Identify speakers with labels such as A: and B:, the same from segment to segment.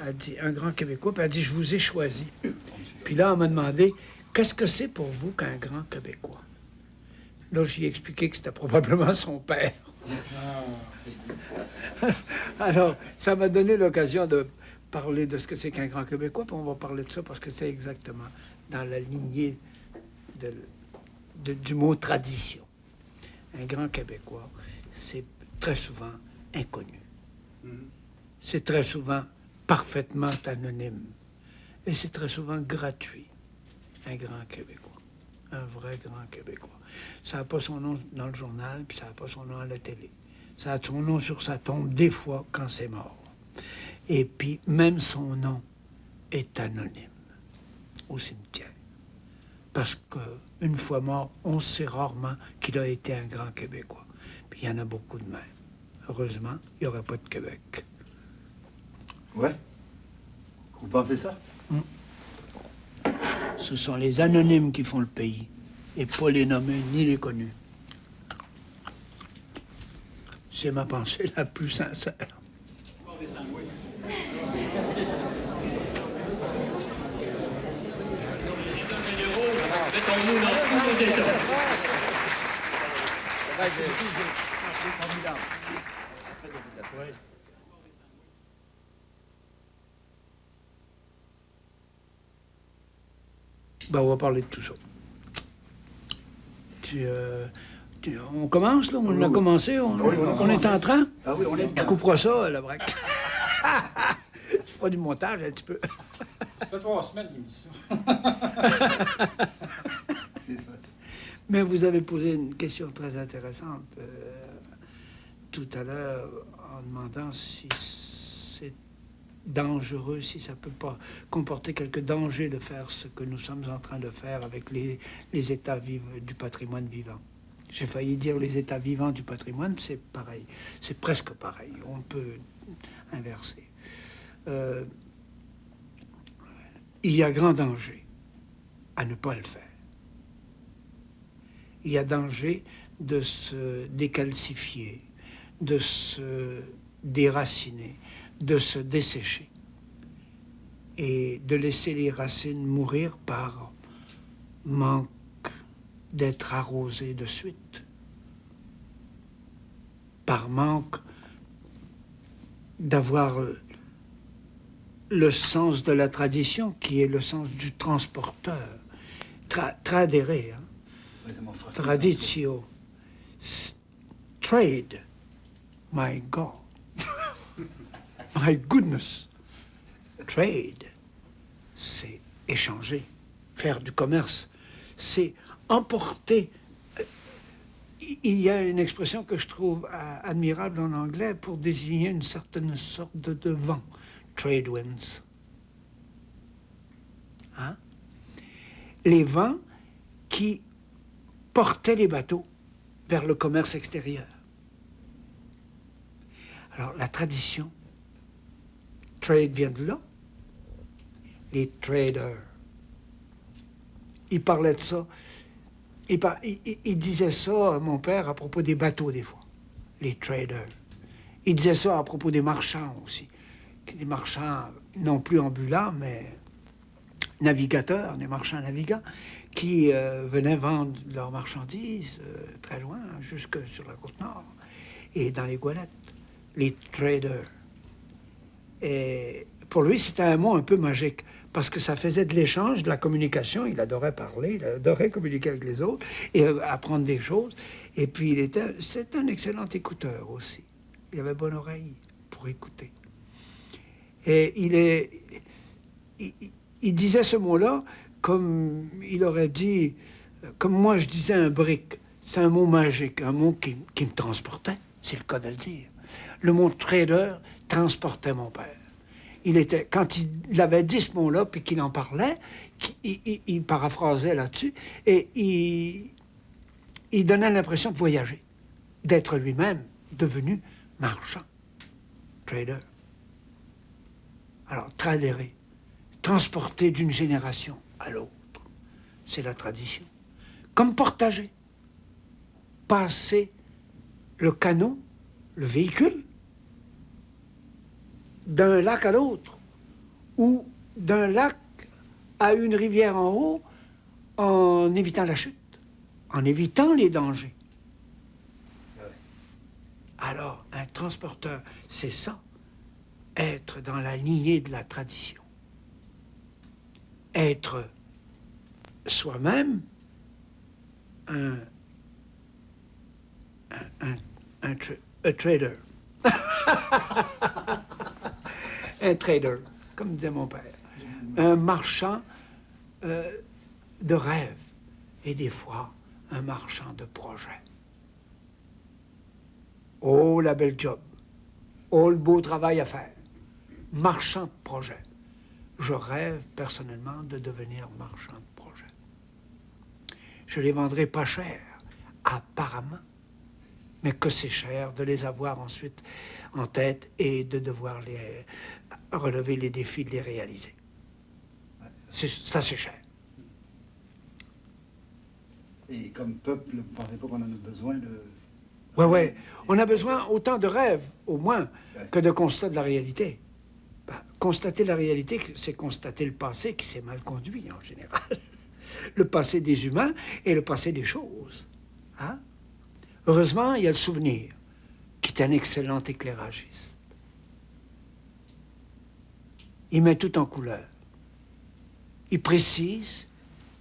A: Elle dit, un grand Québécois, puis elle dit, je vous ai choisi. Puis là, on m'a demandé, qu'est-ce que c'est pour vous qu'un grand Québécois? Là, j'y ai expliqué que c'était probablement son père. Alors, ça m'a donné l'occasion de parler de ce que c'est qu'un grand Québécois, puis on va parler de ça parce que c'est exactement dans la lignée du mot tradition. Un grand Québécois, c'est très souvent inconnu. C'est très souvent parfaitement anonyme. Et c'est très souvent gratuit. Un grand Québécois. Un vrai grand Québécois. Ça n'a pas son nom dans le journal, puis ça n'a pas son nom à la télé. Ça a son nom sur sa tombe, des fois, quand c'est mort. Et puis, même son nom est anonyme au cimetière. Parce qu'une fois mort, on sait rarement qu'il a été un grand Québécois. Puis il y en a beaucoup de même. Heureusement, il n'y aurait pas de Québec.
B: Ouais. Vous pensez ça?
A: Ce sont les anonymes qui font le pays, et pas les nommés ni les connus. C'est ma pensée la plus sincère.
C: Mettons-nous dans tous nos états.
A: Ben, on va parler de tout ça. On commence, là? On a commencé? On est en train?
B: Ah oui, on est
A: Tu couperas ça, la braque. Je ferai du montage un petit peu.
D: Ça fait 3 semaines l'émission.
B: C'est ça.
A: Mais vous avez posé une question très intéressante tout à l'heure en demandant si c'est dangereux, si ça peut pas comporter quelques dangers de faire ce que nous sommes en train de faire avec les états du patrimoine vivant. J'ai failli dire les états vivants du patrimoine, c'est pareil. C'est presque pareil. On peut inverser. Il y a grand danger à ne pas le faire. Il y a danger de se décalcifier, de se déraciner, de se dessécher et de laisser les racines mourir par manque d'être arrosées de suite, par manque d'avoir le sens de la tradition qui est le sens du transporteur. Tradere, hein? Traditio, trade, my God, my goodness, trade, c'est échanger, faire du commerce, c'est emporter. Il y a une expression que je trouve admirable en anglais pour désigner une certaine sorte de vent, trade winds. Hein? Les vents qui portaient les bateaux vers le commerce extérieur. Alors, la tradition, trade vient de là. Les traders. Ils parlaient de ça. Il disait ça, mon père, à propos des bateaux, des fois. Les traders. Il disait ça à propos des marchands aussi. Des marchands non plus ambulants, mais navigateurs, des marchands navigants, qui venaient vendre leurs marchandises très loin, jusque sur la côte nord, et dans les Goélettes. Les traders. Et pour lui, c'était un mot un peu magique, parce que ça faisait de l'échange, de la communication. Il adorait parler, il adorait communiquer avec les autres, et apprendre des choses. Et puis, c'était un excellent écouteur aussi. Il avait bonne oreille pour écouter. Et il disait ce mot-là comme il aurait dit, comme moi je disais un brick. C'est un mot magique, un mot qui me transportait, c'est le cas de le dire. Le mot trader transportait mon père. Quand il avait dit ce mot-là, puis qu'il en parlait, il paraphrasait là-dessus, et il donnait l'impression de voyager, d'être lui-même devenu marchand, trader. Alors, tradérer, transporter d'une génération à l'autre, c'est la tradition. Comme portager, passer le canot, le véhicule, d'un lac à l'autre, ou d'un lac à une rivière en haut en évitant la chute, en évitant les dangers. Alors, un transporteur, c'est ça, être dans la lignée de la tradition. Être soi-même un trader. Un trader, comme disait mon père. Un marchand de rêve et des fois un marchand de projet. Oh, la belle job. Oh, le beau travail à faire. Marchand de projet. Je rêve personnellement de devenir marchand de projet. Je les vendrai pas cher, apparemment, mais que c'est cher de les avoir ensuite en tête et de devoir les relever les défis de les réaliser. Ça, c'est cher.
B: Et comme peuple, vous ne pensez pas qu'on en a besoin de...
A: Ouais. On a besoin autant de rêves, au moins,
B: Ouais.
A: que de constat de la réalité. Ben, constater la réalité, c'est constater le passé qui s'est mal conduit, en général. Le passé des humains et le passé des choses. Hein? Heureusement, il y a le souvenir, qui est un excellent éclairagiste. Il met tout en couleur. Il précise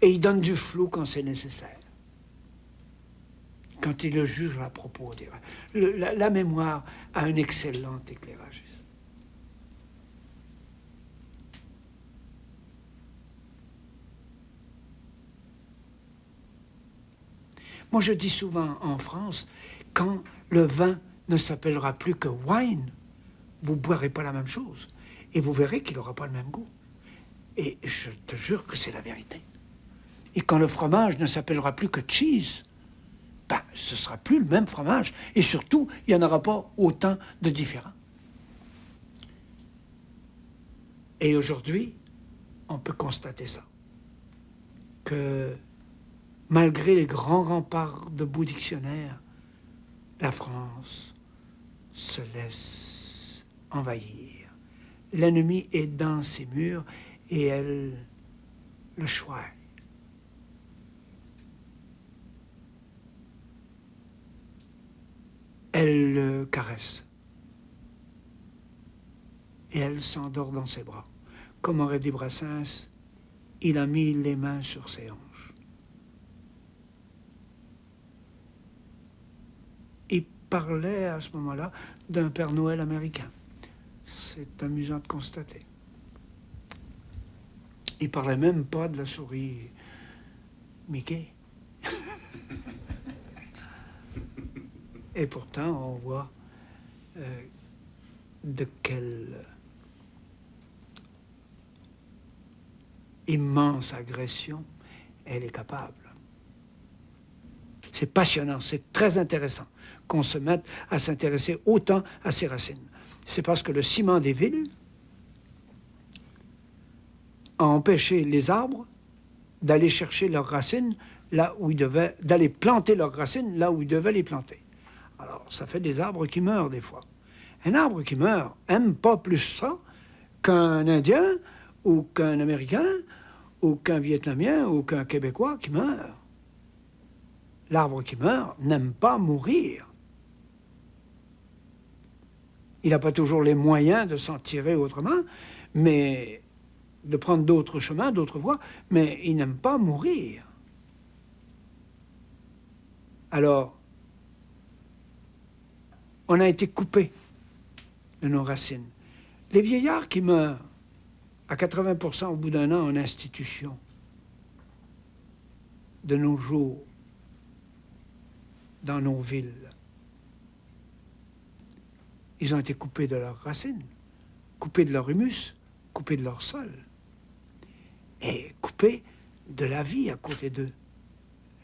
A: et il donne du flou quand c'est nécessaire. Quand il le juge à propos des rêves. La mémoire a un excellent éclairagiste. Moi, je dis souvent en France, quand le vin ne s'appellera plus que wine, vous ne boirez pas la même chose. Et vous verrez qu'il n'aura pas le même goût. Et je te jure que c'est la vérité. Et quand le fromage ne s'appellera plus que cheese, ben, ce ne sera plus le même fromage. Et surtout, il n'y en aura pas autant de différents. Et aujourd'hui, on peut constater ça. Que malgré les grands remparts de beaux dictionnaires, la France se laisse envahir. L'ennemi est dans ses murs et elle le choisit. Elle le caresse. Et elle s'endort dans ses bras. Comme aurait dit Brassens, il a mis les mains sur ses hanches. Il parlait à ce moment-là d'un Père Noël américain. C'est amusant de constater. Il parlait même pas de la souris Mickey. Et pourtant, on voit de quelle immense agression elle est capable. C'est passionnant, c'est très intéressant qu'on se mette à s'intéresser autant à ses racines. C'est parce que le ciment des villes a empêché les arbres d'aller chercher leurs racines là où ils devaient, d'aller planter leurs racines là où ils devaient les planter. Alors, ça fait des arbres qui meurent des fois. Un arbre qui meurt n'aime pas plus ça qu'un Indien ou qu'un Américain ou qu'un Vietnamien ou qu'un Québécois qui meurt. L'arbre qui meurt n'aime pas mourir. Il n'a pas toujours les moyens de s'en tirer autrement, mais de prendre d'autres chemins, d'autres voies, mais il n'aime pas mourir. Alors, on a été coupé de nos racines. Les vieillards qui meurent à 80% au bout d'un an en institution, de nos jours, dans nos villes, ils ont été coupés de leurs racines, coupés de leur humus, coupés de leur sol, et coupés de la vie à côté d'eux,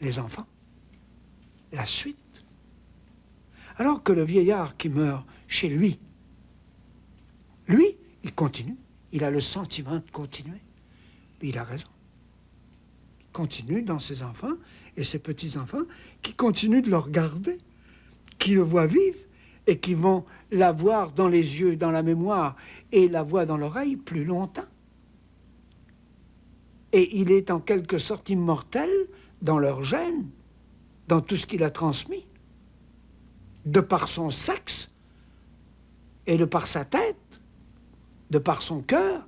A: les enfants, la suite. Alors que le vieillard qui meurt chez lui, il continue, il a le sentiment de continuer. Il a raison. Il continue dans ses enfants et ses petits-enfants qui continuent de le regarder, qui le voient vivre et qui vont la voir dans les yeux, dans la mémoire et la voix dans l'oreille plus longtemps. Et il est en quelque sorte immortel dans leur gène, dans tout ce qu'il a transmis, de par son sexe et de par sa tête, de par son cœur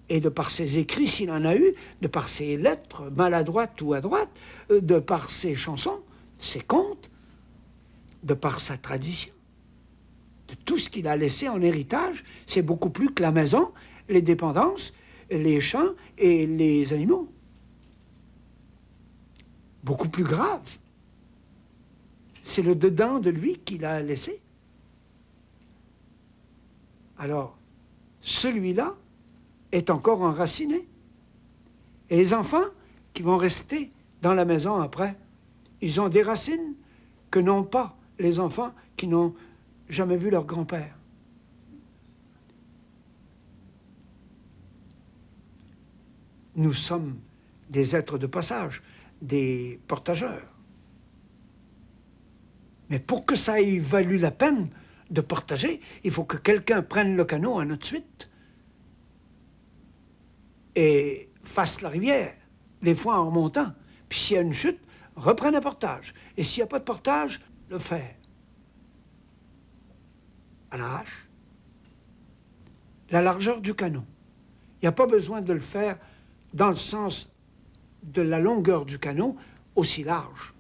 A: et de par ses écrits s'il en a eu, de par ses lettres maladroites ou à droite, de par ses chansons, ses contes, de par sa tradition, de tout ce qu'il a laissé en héritage. C'est beaucoup plus que la maison, les dépendances, les champs et les animaux. Beaucoup plus grave. C'est le dedans de lui qu'il a laissé. Alors, celui-là est encore enraciné. Et les enfants qui vont rester dans la maison après, ils ont des racines que n'ont pas les enfants qui n'ont jamais vu leur grand-père. Nous sommes des êtres de passage, des portageurs. Mais pour que ça ait valu la peine de partager, il faut que quelqu'un prenne le canot à notre suite et fasse la rivière, des fois en remontant. Puis s'il y a une chute, reprenne un portage. Et s'il n'y a pas de portage, le faire. À la hache. La largeur du canot. Il n'y a pas besoin de le faire dans le sens de la longueur du canot, aussi large.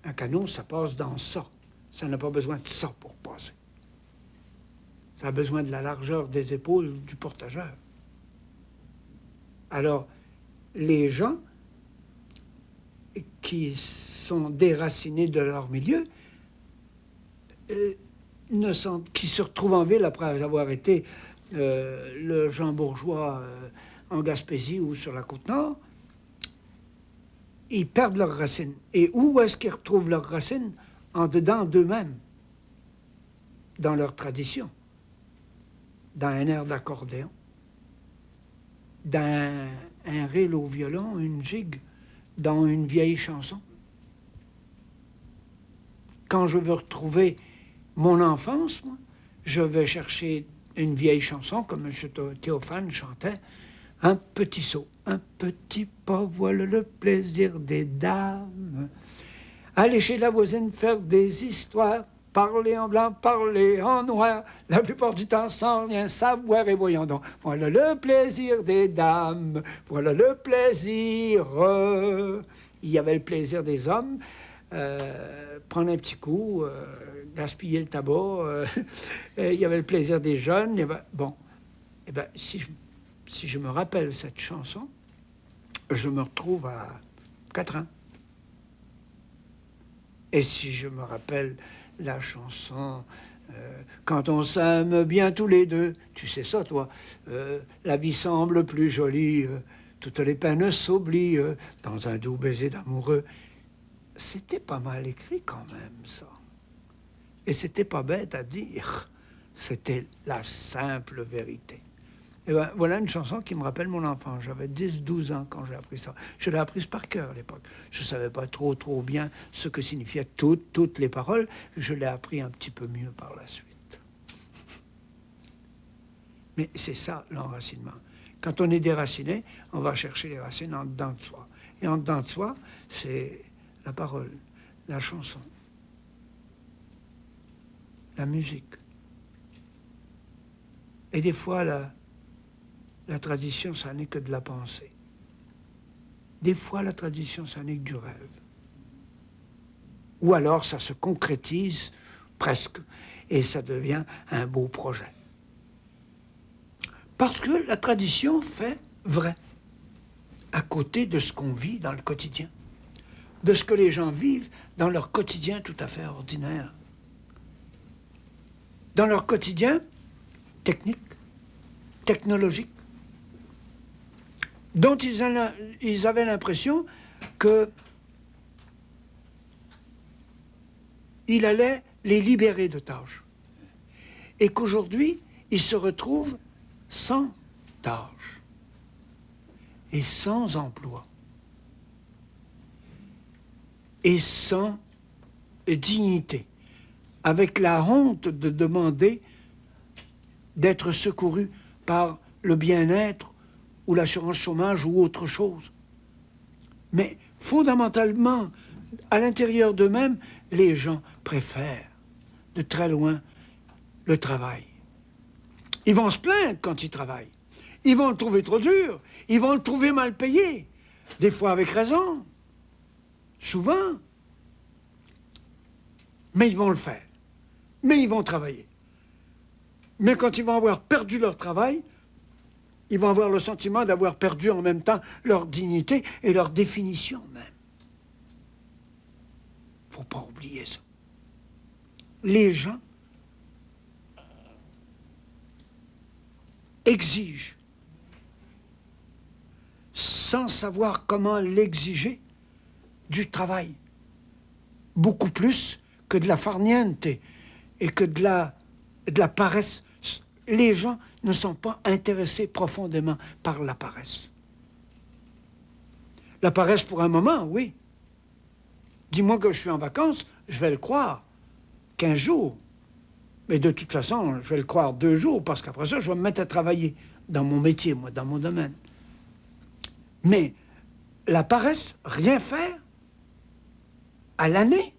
A: Un canot, ça passe dans ça. Ça n'a pas besoin de ça pour passer. Ça a besoin de la largeur des épaules du portageur. Alors, les gens qui sont déracinés de leur milieu, qui se retrouvent en ville après avoir été le Jean Bourgeois en Gaspésie ou sur la Côte-Nord, ils perdent leurs racines. Et où est-ce qu'ils retrouvent leurs racines? En dedans d'eux-mêmes, dans leur tradition, dans un air d'accordéon, dans un reel au violon, une gigue, dans une vieille chanson. Quand je veux retrouver mon enfance, moi, je vais chercher une vieille chanson, comme M. Théophane chantait, « Un petit saut, un petit pas, voilà le plaisir des dames. Aller chez la voisine faire des histoires, parler en blanc, parler en noir, la plupart du temps sans rien savoir, et voyons donc, voilà le plaisir des dames, voilà le plaisir. » Il y avait le plaisir des hommes, prendre un petit coup, gaspiller le tabac, il y avait le plaisir des jeunes. Bon, eh ben, si je me rappelle cette chanson, je me retrouve à 4 ans. Et si je me rappelle la chanson quand on s'aime bien tous les deux, tu sais ça, toi, la vie semble plus jolie, toutes les peines s'oublient dans un doux baiser d'amoureux. C'était pas mal écrit quand même, ça. Et c'était pas bête à dire. C'était la simple vérité. Et ben, voilà une chanson qui me rappelle mon enfance. J'avais 10-12 ans quand j'ai appris ça. Je l'ai apprise par cœur à l'époque. Je ne savais pas trop bien ce que signifiaient toutes les paroles. Je l'ai appris un petit peu mieux par la suite. Mais c'est ça, l'enracinement. Quand on est déraciné, on va chercher les racines en dedans de soi. Et en dedans de soi, c'est la parole, la chanson, la musique. Et des fois, la tradition, ça n'est que de la pensée. Des fois, la tradition, ça n'est que du rêve. Ou alors, ça se concrétise presque, et ça devient un beau projet. Parce que la tradition fait vrai, à côté de ce qu'on vit dans le quotidien, de ce que les gens vivent dans leur quotidien tout à fait ordinaire. Dans leur quotidien technique, technologique, dont ils avaient l'impression qu'il allait les libérer de tâches. Et qu'aujourd'hui, ils se retrouvent sans tâches et sans emploi et sans dignité, avec la honte de demander d'être secourus par le bien-être ou l'assurance chômage ou autre chose. Mais fondamentalement, à l'intérieur d'eux-mêmes, les gens préfèrent de très loin le travail. Ils vont se plaindre quand ils travaillent. Ils vont le trouver trop dur. Ils vont le trouver mal payé. Des fois avec raison. Souvent. Mais ils vont le faire. Mais ils vont travailler. Mais quand ils vont avoir perdu leur travail, ils vont avoir le sentiment d'avoir perdu en même temps leur dignité et leur définition même. Il ne faut pas oublier ça. Les gens exigent, sans savoir comment l'exiger, du travail. Beaucoup plus que de la farniente et que de la paresse. Les gens ne sont pas intéressés profondément par la paresse. La paresse pour un moment, oui. Dis-moi que je suis en vacances, je vais le croire. 15 jours. Mais de toute façon, je vais le croire 2 jours, parce qu'après ça, je vais me mettre à travailler dans mon métier, moi, dans mon domaine. Mais la paresse, rien faire, à l'année,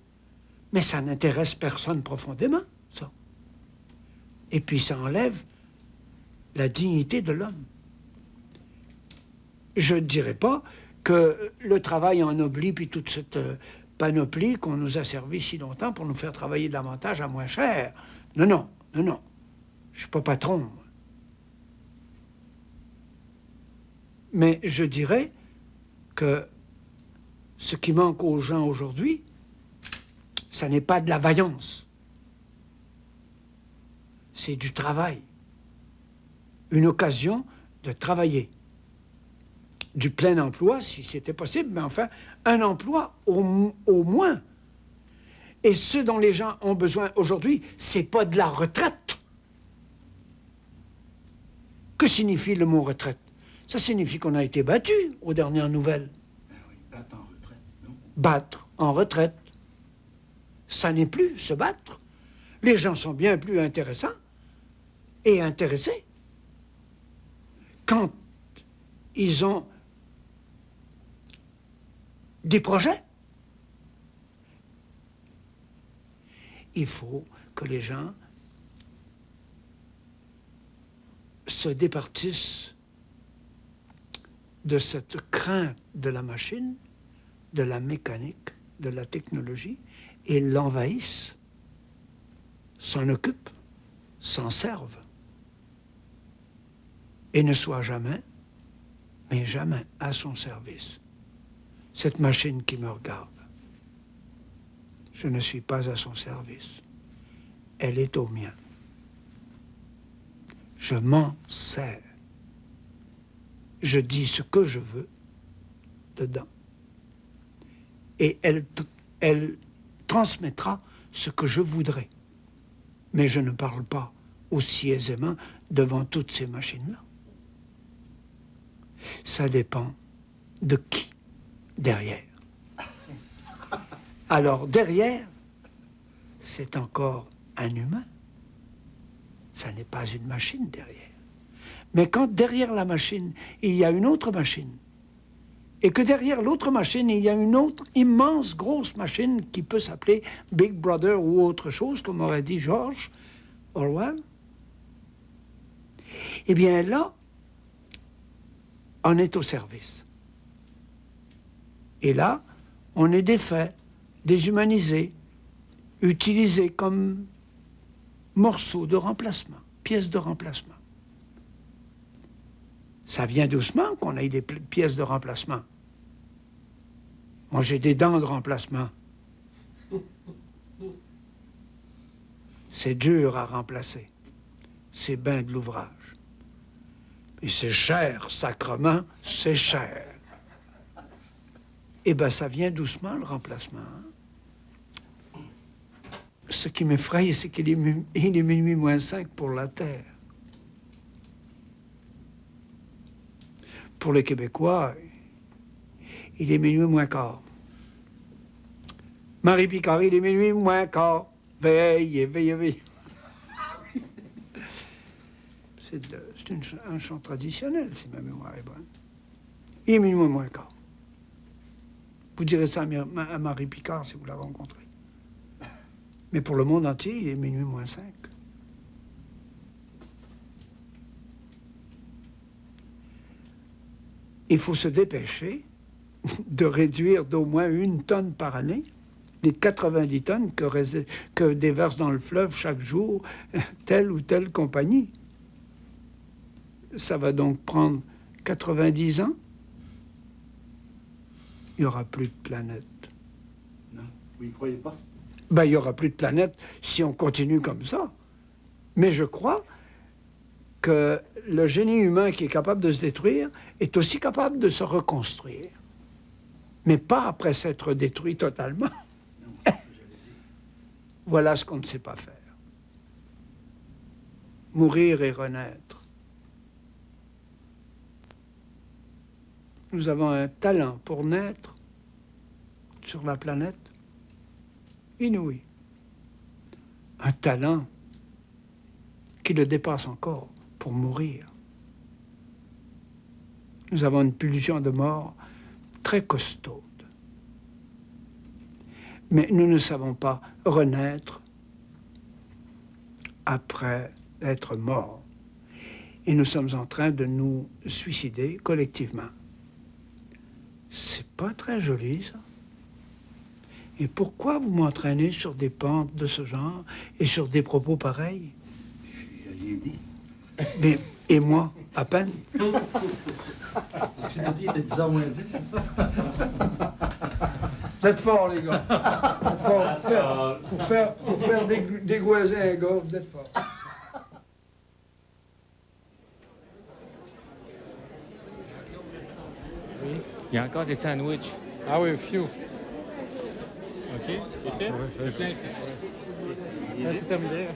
A: mais ça n'intéresse personne profondément, ça. Et puis ça enlève la dignité de l'homme. Je ne dirais pas que le travail ennoblit, puis toute cette panoplie qu'on nous a servi si longtemps pour nous faire travailler davantage à moins cher. Non, non, non, non. Je ne suis pas patron. Moi. Mais je dirais que ce qui manque aux gens aujourd'hui, ça n'est pas de la vaillance. C'est du travail. Une occasion de travailler. Du plein emploi, si c'était possible, mais enfin, un emploi au moins. Et ce dont les gens ont besoin aujourd'hui, c'est pas de la retraite. Que signifie le mot retraite? Ça signifie qu'on a été battu aux dernières nouvelles.
B: Ben oui, battre en retraite, non?
A: Battre en retraite. Ça n'est plus se battre. Les gens sont bien plus intéressants et intéressés quand ils ont des projets. Il faut que les gens se départissent de cette crainte de la machine, de la mécanique, de la technologie, et l'envahissent, s'en occupent, s'en servent, et ne soient jamais, mais jamais à son service. Cette machine qui me regarde, je ne suis pas à son service. Elle est au mien. Je m'en sers. Je dis ce que je veux dedans. Et elle transmettra ce que je voudrais. Mais je ne parle pas aussi aisément devant toutes ces machines-là. Ça dépend de qui derrière. Alors derrière, c'est encore un humain. Ça n'est pas une machine derrière. Mais quand derrière la machine, il y a une autre machine, et que derrière l'autre machine, il y a une autre immense grosse machine qui peut s'appeler Big Brother ou autre chose, comme aurait dit George Orwell, eh bien là, on est au service. Et là, on est défait, déshumanisé, utilisé comme morceau de remplacement, pièce de remplacement. Ça vient doucement qu'on ait des pièces de remplacement. Moi, j'ai des dents de remplacement. C'est dur à remplacer. C'est bien de l'ouvrage. Et c'est cher, sacrement, c'est cher. Eh bien, ça vient doucement, le remplacement. Ce qui m'effraie, c'est qu'il est minuit moins 5 pour la Terre. Pour les Québécois, il est minuit moins quart. Marie Picard, il est minuit moins quart. Veillez, veillez, veillez. C'est C'est un chant traditionnel, si ma mémoire est bonne. Il est minuit moins quart. Vous direz ça à Marie Picard si vous la rencontrez. Mais pour le monde entier, il est minuit moins 5. Il faut se dépêcher de réduire d'au moins 1 tonne par année les 90 tonnes que déverse dans le fleuve chaque jour telle ou telle compagnie. Ça va donc prendre 90 ans. Il n'y aura plus de planète.
B: Non, vous y croyez pas?
A: Ben, il n'y aura plus de planète si on continue comme ça. Mais je crois que le génie humain qui est capable de se détruire est aussi capable de se reconstruire. Mais pas après s'être détruit totalement.
B: Non, c'est ce que j'allais dire.
A: Voilà ce qu'on ne sait pas faire. Mourir et renaître. Nous avons un talent pour naître sur la planète inouï. Un talent qui le dépasse encore pour mourir. Nous avons une pulsion de mort très costaude. Mais nous ne savons pas renaître après être morts. Et nous sommes en train de nous suicider collectivement. C'est pas très joli, ça. Et pourquoi vous m'entraînez sur des pentes de ce genre et sur des propos pareils?
B: J'ai rien dit.
A: Mais, et moi, à peine.
D: Parce que tu dit, il était 10h moins 10, c'est ça?
A: Vous êtes forts, les gars. Pour faire dégoiser un gars, vous êtes forts.
C: Oui. Il y a encore des sandwichs.
E: Ah oui, few. OK. Et fait?
C: Oui.
E: Plein, c'est terminé.